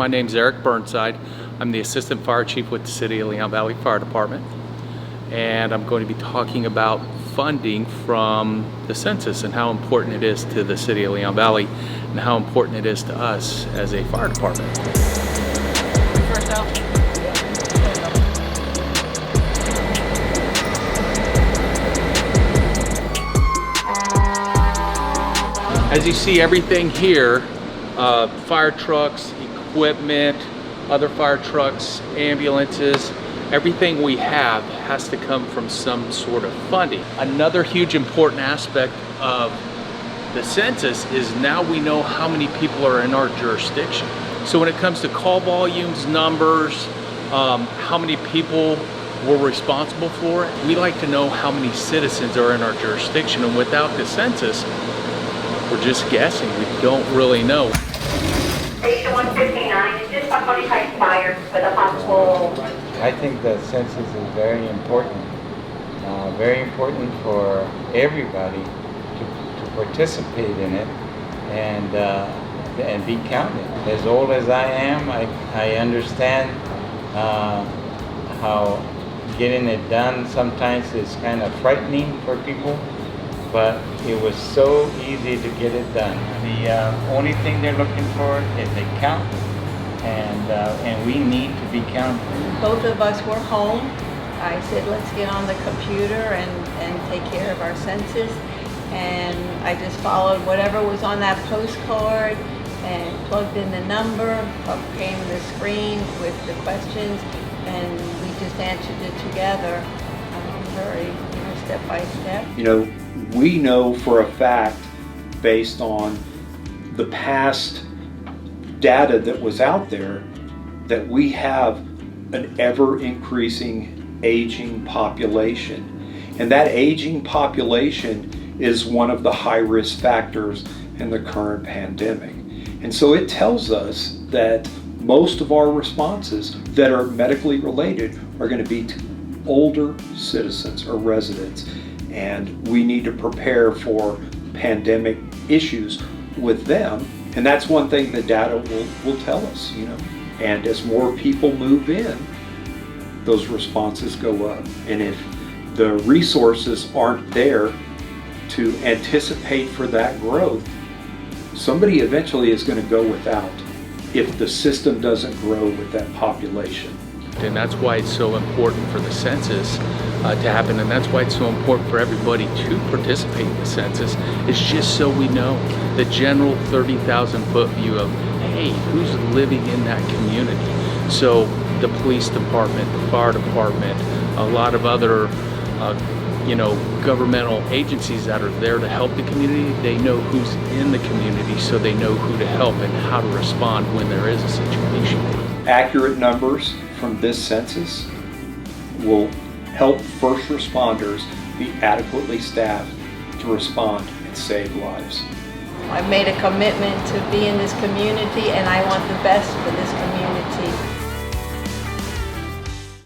My name's Eric Burnside. I'm the Assistant Fire Chief with the City of Leon Valley Fire Department, and I'm going to be talking about funding from the census and how important it is to the City of Leon Valley and how important it is to us as a fire department. First out. As you see, everything here, fire trucks, equipment, other fire trucks, ambulances, everything we have has to come from some sort of funding. Another huge important aspect of the census is now we know how many people are in our jurisdiction. So when it comes to call volumes, numbers, how many people we're responsible for it, we like to know how many citizens are in our jurisdiction, and without the census, we're just guessing. We don't really know. Station 159, is this somebody expired for the hospital? I think the census is very important for everybody to participate in it and be counted. As old as I am, I understand how getting it done sometimes is kind of frightening for people, but it was so easy to get it done. The only thing they're looking for is a count, and we need to be counted. Both of us were home. I said, let's get on the computer and take care of our census. And I just followed whatever was on that postcard and plugged in the number, came the screen with the questions, and we just answered it together, very step by step. We know for a fact, based on the past data that was out there, that we have an ever-increasing aging population. And that aging population is one of the high-risk factors in the current pandemic. And so it tells us that most of our responses that are medically related are going to be to older citizens or residents. And we need to prepare for pandemic issues with them. And that's one thing the data will tell us, And as more people move in, those responses go up. And if the resources aren't there to anticipate for that growth, somebody eventually is going to go without if the system doesn't grow with that population. And that's why it's so important for the census to happen, and that's why it's so important for everybody to participate in the census. It's just so we know the general 30,000 foot view of, hey, who's living in that community? So the police department, the fire department, a lot of other governmental agencies that are there to help the community, they know who's in the community, so they know who to help and how to respond when there is a situation. Accurate numbers from this census will help first responders be adequately staffed to respond and save lives. I've made a commitment to be in this community, and I want the best for this community.